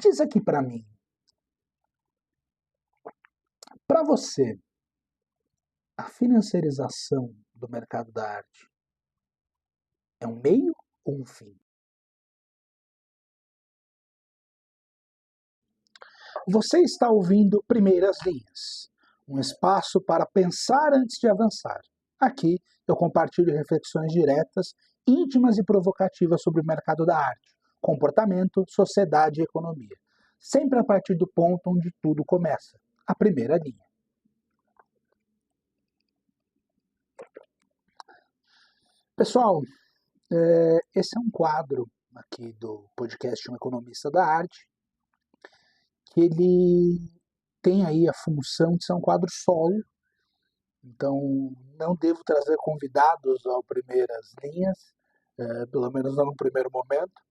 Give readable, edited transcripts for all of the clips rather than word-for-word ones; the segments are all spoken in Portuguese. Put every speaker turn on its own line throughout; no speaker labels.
diz aqui para mim, para você, a financiarização do mercado da arte é um meio ou um fim? Você está ouvindo Primeiras Linhas, um espaço para pensar antes de avançar. Aqui eu compartilho reflexões diretas, íntimas e provocativas sobre o mercado da arte, comportamento, sociedade e economia. Sempre a partir do ponto onde tudo começa, a primeira linha. Pessoal, esse é um quadro aqui do podcast Um Economista da Arte, que ele tem aí a função de ser um quadro solo, então não devo trazer convidados ao Primeiras Linhas, pelo menos não no primeiro momento.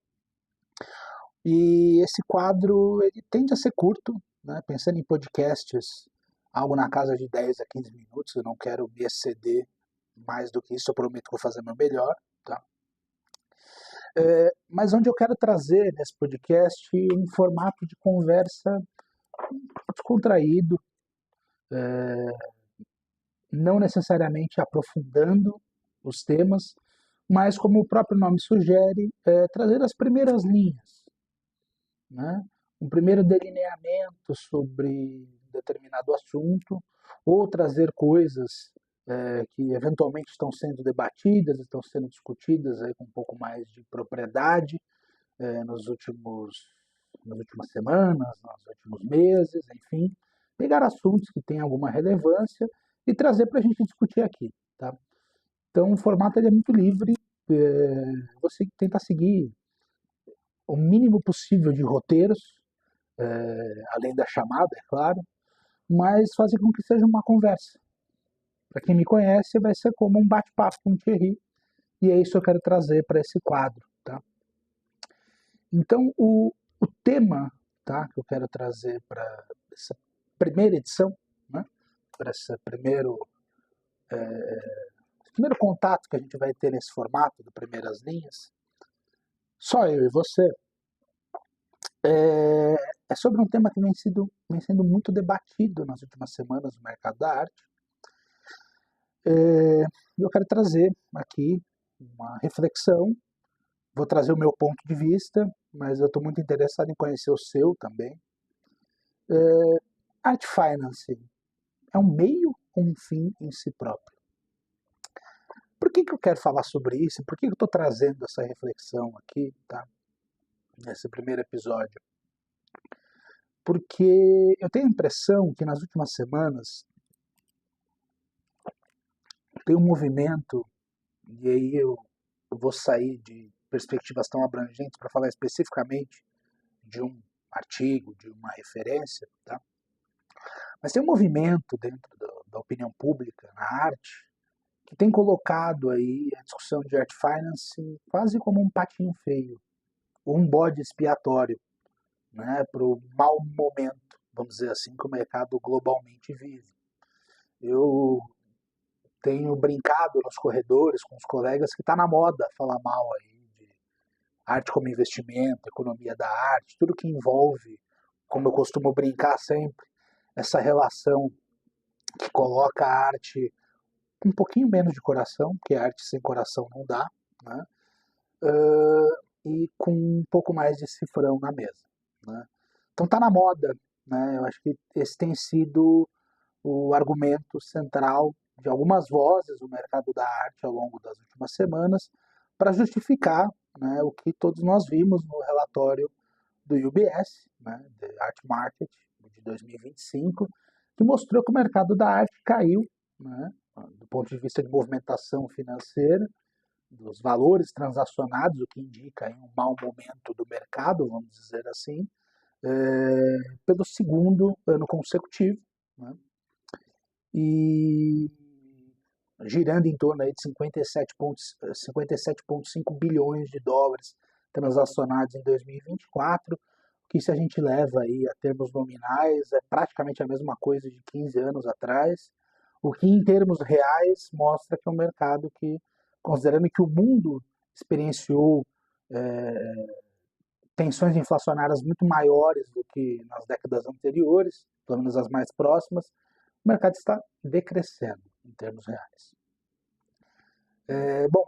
E esse quadro ele tende a ser curto, né? Pensando em podcasts, algo na casa de 10 a 15 minutos, eu não quero me exceder mais do que isso, eu prometo que vou fazer meu melhor. Tá? Mas onde eu quero trazer nesse podcast um formato de conversa descontraído, não necessariamente aprofundando os temas, mas como o próprio nome sugere, trazer as primeiras linhas, né? Um primeiro delineamento sobre determinado assunto, ou trazer coisas que eventualmente estão sendo debatidas, estão sendo discutidas aí com um pouco mais de propriedade nas últimas semanas, nos últimos meses, enfim, pegar assuntos que têm alguma relevância e trazer para a gente discutir aqui, tá? Então o formato ele é muito livre, você tenta seguir o mínimo possível de roteiros, além da chamada, é claro, mas fazer com que seja uma conversa. Para quem me conhece, vai ser como um bate-papo com o Thierry, e é isso que eu quero trazer para esse quadro. Tá? Então, o tema, tá, que eu quero trazer para essa primeira edição, né, para esse primeiro contato que a gente vai ter nesse formato do Primeiras Linhas, só eu e você, é sobre um tema que vem sendo muito debatido nas últimas semanas no mercado da arte. Eu quero trazer aqui uma reflexão, vou trazer o meu ponto de vista, mas eu estou muito interessado em conhecer o seu também. Art Financing é um meio ou um fim em si próprio? Por que eu quero falar sobre isso? Por que eu estou trazendo essa reflexão aqui, tá? Nesse primeiro episódio? Porque eu tenho a impressão que nas últimas semanas tem um movimento, e aí eu vou sair de perspectivas tão abrangentes para falar especificamente de um artigo, de uma referência, tá? Mas tem um movimento dentro da opinião pública na arte que tem colocado aí a discussão de art finance quase como um patinho feio, um bode expiatório, né, para o mau momento, vamos dizer assim, que o mercado globalmente vive. Eu tenho brincado nos corredores com os colegas que está na moda falar mal aí de arte como investimento, economia da arte, tudo que envolve, como eu costumo brincar sempre, essa relação que coloca a arte com um pouquinho menos de coração, porque arte sem coração não dá, né? E com um pouco mais de cifrão na mesa, né? Então tá na moda, né? Eu acho que esse tem sido o argumento central de algumas vozes do mercado da arte ao longo das últimas semanas para justificar, né, o que todos nós vimos no relatório do UBS, né, The Art Market, de 2025, que mostrou que o mercado da arte caiu, né, do ponto de vista de movimentação financeira, dos valores transacionados, o que indica um mau momento do mercado, vamos dizer assim, pelo segundo ano consecutivo, né, e girando em torno aí de 57,5 bilhões de dólares transacionados em 2024, que se a gente leva aí a termos nominais é praticamente a mesma coisa de 15 anos atrás, o que em termos reais mostra que é um mercado que, considerando que o mundo experienciou tensões inflacionárias muito maiores do que nas décadas anteriores, pelo menos as mais próximas, o mercado está decrescendo em termos reais. Bom,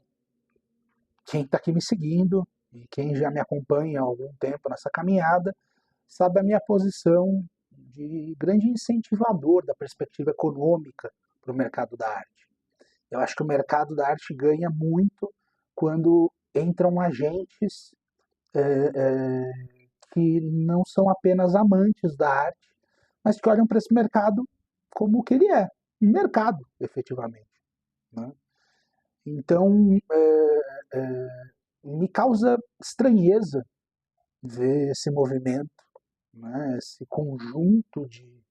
quem está aqui me seguindo e quem já me acompanha há algum tempo nessa caminhada, sabe a minha posição de grande incentivador da perspectiva econômica para o mercado da arte. Eu acho que o mercado da arte ganha muito quando entram agentes que não são apenas amantes da arte, mas que olham para esse mercado como o que ele é, um mercado, efetivamente. Né? Então, me causa estranheza ver esse movimento, né, esse conjunto de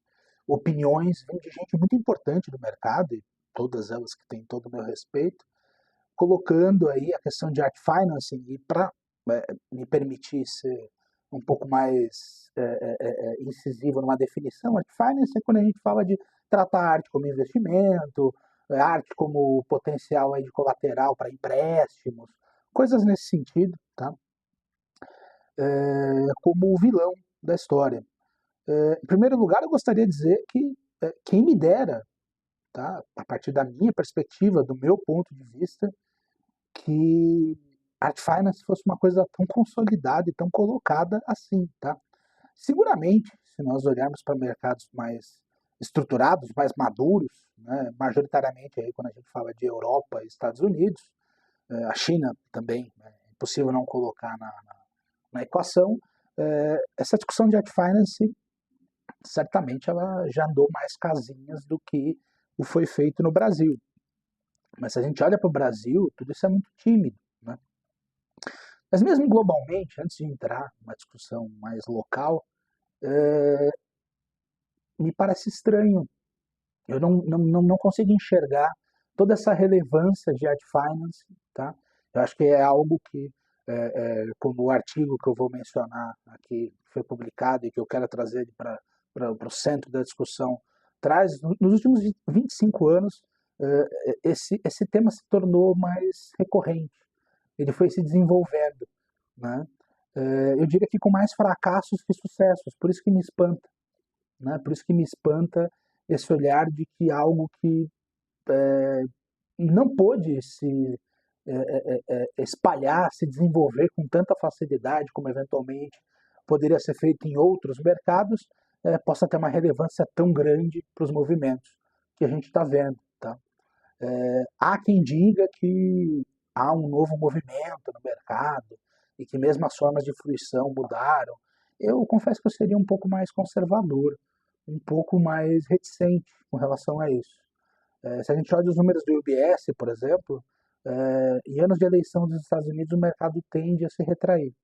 opiniões vindo de gente muito importante do mercado, e todas elas que têm todo o meu respeito, colocando aí a questão de art financing, e para me permitir ser um pouco mais incisivo numa definição, art financing é quando a gente fala de tratar a arte como investimento, arte como potencial aí de colateral para empréstimos, coisas nesse sentido, tá? Como o vilão da história. Em primeiro lugar, eu gostaria de dizer que quem me dera, tá, a partir da minha perspectiva, do meu ponto de vista, que art finance fosse uma coisa tão consolidada e tão colocada assim, tá? Seguramente, se nós olharmos para mercados mais estruturados, mais maduros, né, majoritariamente aí quando a gente fala de Europa e Estados Unidos, a China também, né, é impossível não colocar na equação, essa discussão de art finance certamente ela já andou mais casinhas do que o foi feito no Brasil. Mas se a gente olha para o Brasil, tudo isso é muito tímido. Né? Mas mesmo globalmente, antes de entrar numa discussão mais local, me parece estranho. Eu não consigo enxergar toda essa relevância de art finance. Tá? Eu acho que é algo que, como o artigo que eu vou mencionar aqui, foi publicado e que eu quero trazer para o centro da discussão, traz, nos últimos 25 anos, esse tema se tornou mais recorrente. Ele foi se desenvolvendo. Né? Eu diria que com mais fracassos que sucessos, por isso que me espanta. Né? Por isso que me espanta esse olhar de que algo que não pôde se espalhar, se desenvolver com tanta facilidade como eventualmente poderia ser feito em outros mercados, possa ter uma relevância tão grande para os movimentos que a gente está vendo. Tá? Há quem diga que há um novo movimento no mercado e que mesmo as formas de fruição mudaram. Eu confesso que eu seria um pouco mais conservador, um pouco mais reticente com relação a isso. Se a gente olha os números do UBS, por exemplo, em anos de eleição dos Estados Unidos o mercado tende a se retrair.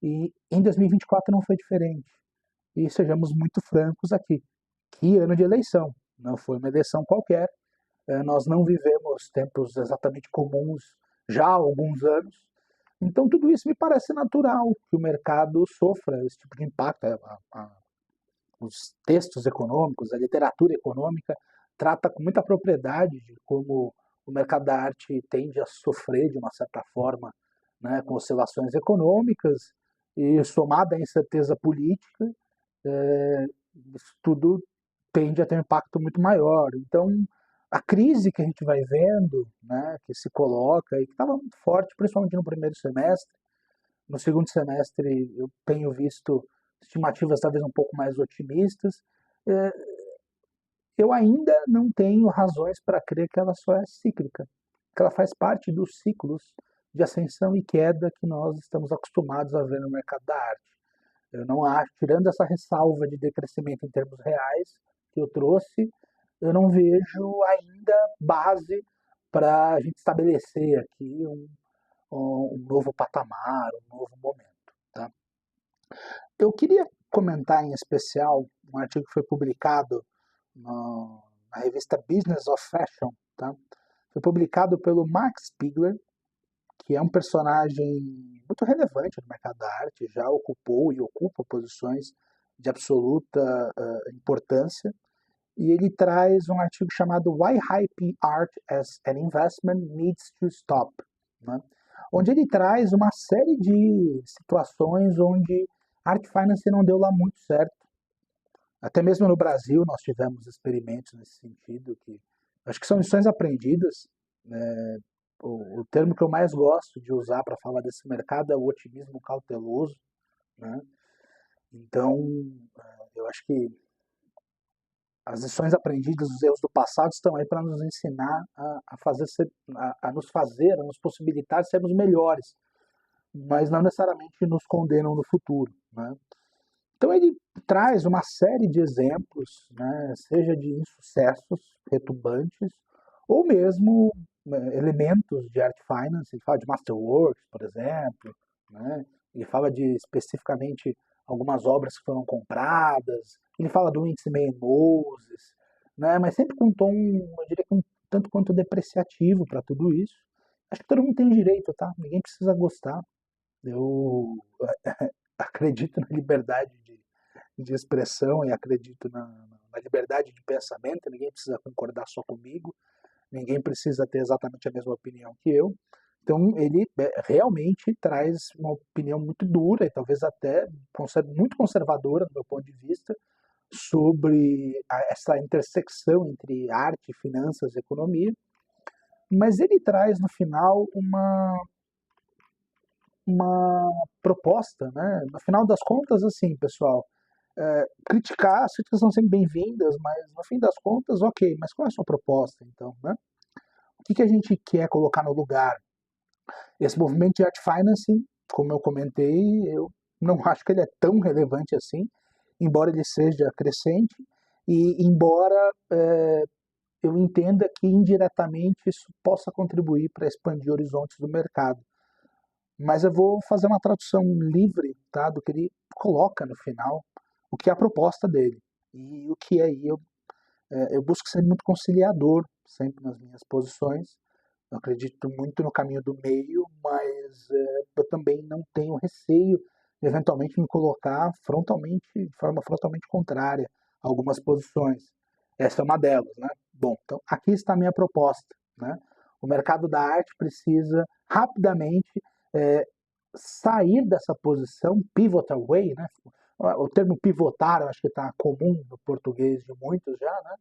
E em 2024 não foi diferente. E sejamos muito francos aqui. Que ano de eleição? Não foi uma eleição qualquer. Nós não vivemos tempos exatamente comuns já há alguns anos. Então tudo isso me parece natural que o mercado sofra esse tipo de impacto. Os textos econômicos, a literatura econômica trata com muita propriedade de como o mercado da arte tende a sofrer de uma certa forma, né, com oscilações econômicas e somada à incerteza política, isso tudo tende a ter um impacto muito maior. Então, a crise que a gente vai vendo, né, que se coloca e que estava muito forte, principalmente no primeiro semestre, no segundo semestre eu tenho visto estimativas talvez um pouco mais otimistas. Eu ainda não tenho razões para crer que ela só é cíclica, que ela faz parte dos ciclos de ascensão e queda que nós estamos acostumados a ver no mercado da arte. Eu não acho, tirando essa ressalva de decrescimento em termos reais que eu trouxe, eu não vejo ainda base para a gente estabelecer aqui um novo patamar, um novo momento. Tá? Eu queria comentar em especial um artigo que foi publicado na revista Business of Fashion. Tá? Foi publicado pelo Mark Spiegler, que é um personagem muito relevante no mercado da arte, já ocupou e ocupa posições de absoluta importância, e ele traz um artigo chamado Why Hyping Art as an Investment Needs to Stop. Né? onde ele traz uma série de situações onde Art Finance não deu lá muito certo. Até mesmo no Brasil nós tivemos experimentos nesse sentido, que acho que são lições aprendidas, né? O termo que eu mais gosto de usar para falar desse mercado é o otimismo cauteloso, né? Então, eu acho que as lições aprendidas, os erros do passado estão aí para nos ensinar a nos possibilitar sermos melhores, mas não necessariamente nos condenam no futuro, né? Então ele traz uma série de exemplos, né, seja de insucessos retumbantes, ou mesmo elementos de Art Finance. Ele fala de Masterworks, por exemplo, né? Ele fala de especificamente algumas obras que foram compradas, ele fala do índice May Moses, né? Mas sempre com um tom, eu diria que um tanto quanto depreciativo para tudo isso. Acho que todo mundo tem direito, tá? Ninguém precisa gostar. Eu acredito na liberdade de expressão e acredito na liberdade de pensamento. Ninguém precisa concordar só comigo, ninguém precisa ter exatamente a mesma opinião que eu. Então ele realmente traz uma opinião muito dura e talvez até muito conservadora, do meu ponto de vista, sobre essa intersecção entre arte, finanças e economia. Mas ele traz no final uma proposta, né? No final das contas, assim, pessoal, criticar, as críticas são sempre bem-vindas, mas no fim das contas, ok, mas qual é a sua proposta, então, né? O que a gente quer colocar no lugar? Esse movimento de Art Financing, como eu comentei, eu não acho que ele é tão relevante assim, embora ele seja crescente, e embora eu entenda que indiretamente isso possa contribuir para expandir horizontes do mercado. Mas eu vou fazer uma tradução livre, tá, do que ele coloca no final, o que é a proposta dele. E o que aí eu busco ser muito conciliador sempre nas minhas posições. Eu acredito muito no caminho do meio, mas eu também não tenho receio de eventualmente me colocar frontalmente, de forma frontalmente contrária a algumas posições. Essa é uma delas, né? Bom, então aqui está a minha proposta, né? O mercado da arte precisa rapidamente é, sair dessa posição, pivot away, né? O termo pivotar, eu acho que está comum no português de muitos já, né?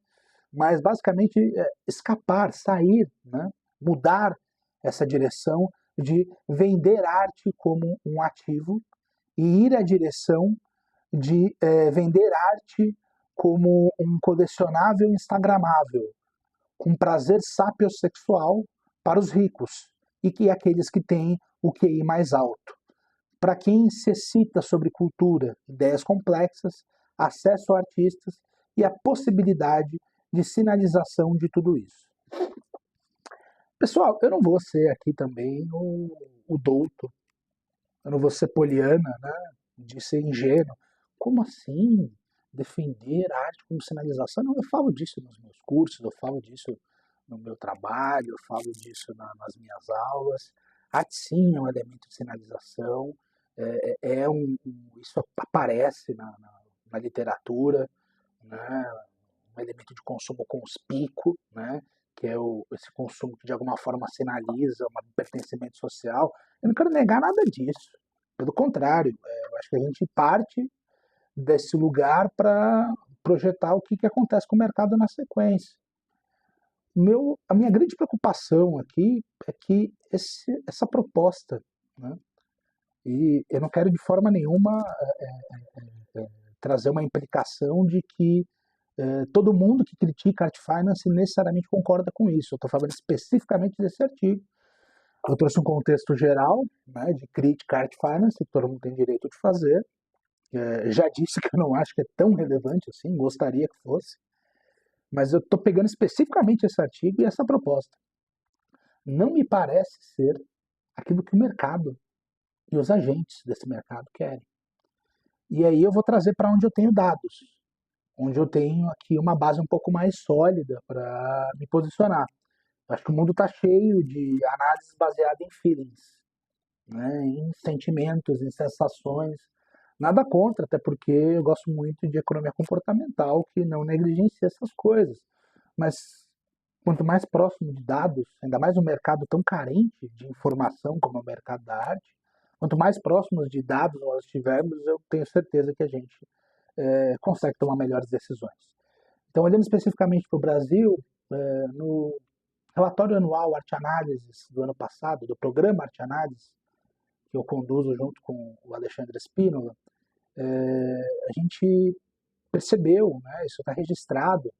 Mas basicamente escapar, sair, né? Mudar essa direção de vender arte como um ativo e ir à direção de vender arte como um colecionável instagramável, com prazer sapiosexual para os ricos e que aqueles que têm o QI mais alto. Para quem se excita sobre cultura, ideias complexas, acesso a artistas e a possibilidade de sinalização de tudo isso. Pessoal, eu não vou ser aqui também o douto, eu não vou ser poliana, né, de ser ingênuo. Como assim defender a arte como sinalização? Não, eu falo disso nos meus cursos, eu falo disso no meu trabalho, eu falo disso nas minhas aulas. A arte sim é um elemento de sinalização, isso aparece na literatura, né, um elemento de consumo conspícuo, né, que é esse consumo que de alguma forma sinaliza um pertencimento social. Eu não quero negar nada disso. Pelo contrário, eu acho que a gente parte desse lugar para projetar o que acontece com o mercado na sequência. A minha grande preocupação aqui é que essa proposta, né, e eu não quero de forma nenhuma trazer uma implicação de que todo mundo que critica Art Finance necessariamente concorda com isso. Eu estou falando especificamente desse artigo. Eu trouxe um contexto geral, né, de crítica à Art Finance, que todo mundo tem direito de fazer. Já disse que eu não acho que é tão relevante assim, gostaria que fosse, mas eu estou pegando especificamente esse artigo e essa proposta. Não me parece ser aquilo que o mercado e os agentes desse mercado querem. E aí eu vou trazer para onde eu tenho dados, onde eu tenho aqui uma base um pouco mais sólida para me posicionar. Acho que o mundo está cheio de análises baseadas em feelings, né, em sentimentos, em sensações. Nada contra, até porque eu gosto muito de economia comportamental, que não negligencia essas coisas. Mas quanto mais próximo de dados, ainda mais um mercado tão carente de informação como é o mercado da arte, quanto mais próximos de dados nós estivermos, eu tenho certeza que a gente consegue tomar melhores decisões. Então, olhando especificamente para o Brasil, no relatório anual Arte Análises do ano passado, do programa Arte Análises, que eu conduzo junto com o Alexandre Espínola, a gente percebeu, né, isso está registrado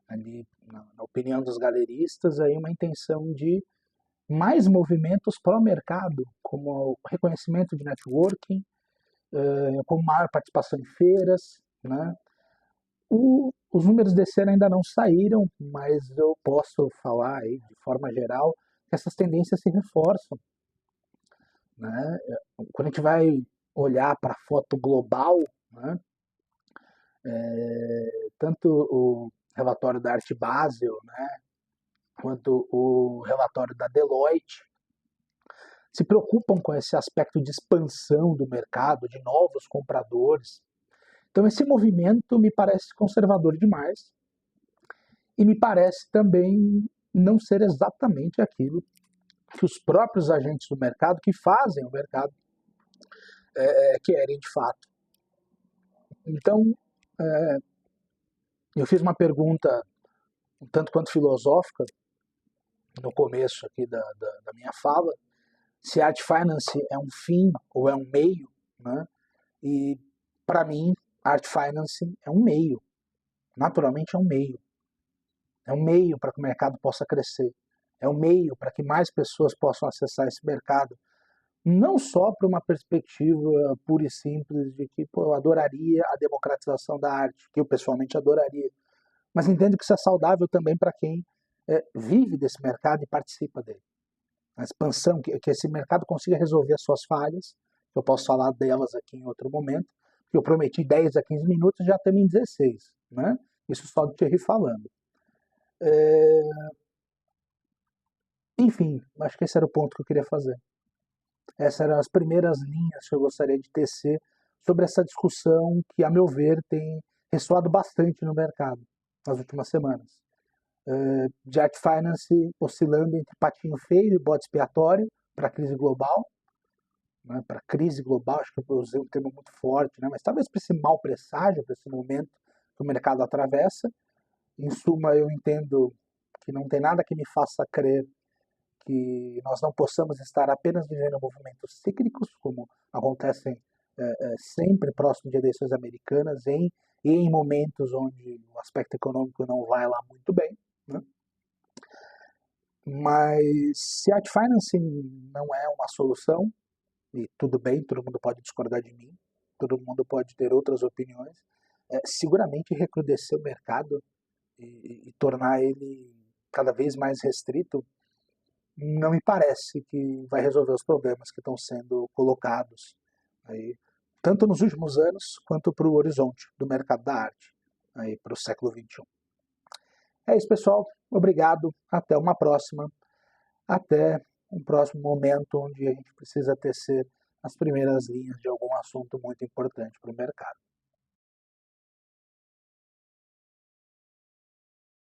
ali na opinião dos galeristas, aí uma intenção de mais movimentos pró-mercado, como o reconhecimento de networking, com maior participação em feiras, né? Os números desse ano ainda não saíram, mas eu posso falar aí, de forma geral, que essas tendências se reforçam, né? Quando a gente vai olhar para a foto global, né? Tanto o relatório da Art Basel, né? Quanto o relatório da Deloitte, se preocupam com esse aspecto de expansão do mercado, de novos compradores. Então, esse movimento me parece conservador demais e me parece também não ser exatamente aquilo que os próprios agentes do mercado, que fazem o mercado, querem de fato. Então, eu fiz uma pergunta um tanto quanto filosófica no começo aqui da minha fala, se Art Finance é um fim ou é um meio, né? E para mim, Art Finance é um meio, naturalmente é um meio. É um meio para que o mercado possa crescer, é um meio para que mais pessoas possam acessar esse mercado, não só para uma perspectiva pura e simples de que eu adoraria a democratização da arte, que eu pessoalmente adoraria, mas entendo que isso é saudável também para quem vive desse mercado e participa dele. A expansão, que esse mercado consiga resolver as suas falhas, eu posso falar delas aqui em outro momento, que eu prometi 10 a 15 minutos, já estamos em 16, né? Isso só do Thierry falando. Enfim, acho que esse era o ponto que eu queria fazer. Essas eram as primeiras linhas que eu gostaria de tecer sobre essa discussão que, a meu ver, tem ressoado bastante no mercado nas últimas semanas. De Art Finance oscilando entre patinho feio e bode expiatório para a crise global. Né, para a crise global, acho que eu usei um termo muito forte, né, mas talvez para esse mau presságio, para esse momento que o mercado atravessa. Em suma, eu entendo que não tem nada que me faça crer que nós não possamos estar apenas vivendo movimentos cíclicos, como acontecem sempre próximo de eleições americanas, e em momentos onde o aspecto econômico não vai lá muito bem. Né? Mas se Art Financing não é uma solução, e tudo bem, todo mundo pode discordar de mim, todo mundo pode ter outras opiniões, seguramente recrudescer o mercado e tornar ele cada vez mais restrito não me parece que vai resolver os problemas que estão sendo colocados aí, tanto nos últimos anos quanto para o horizonte do mercado da arte aí para o século XXI. É isso, pessoal. Obrigado. Até uma próxima. Até um próximo momento onde a gente precisa tecer as primeiras linhas de algum assunto muito importante para o mercado.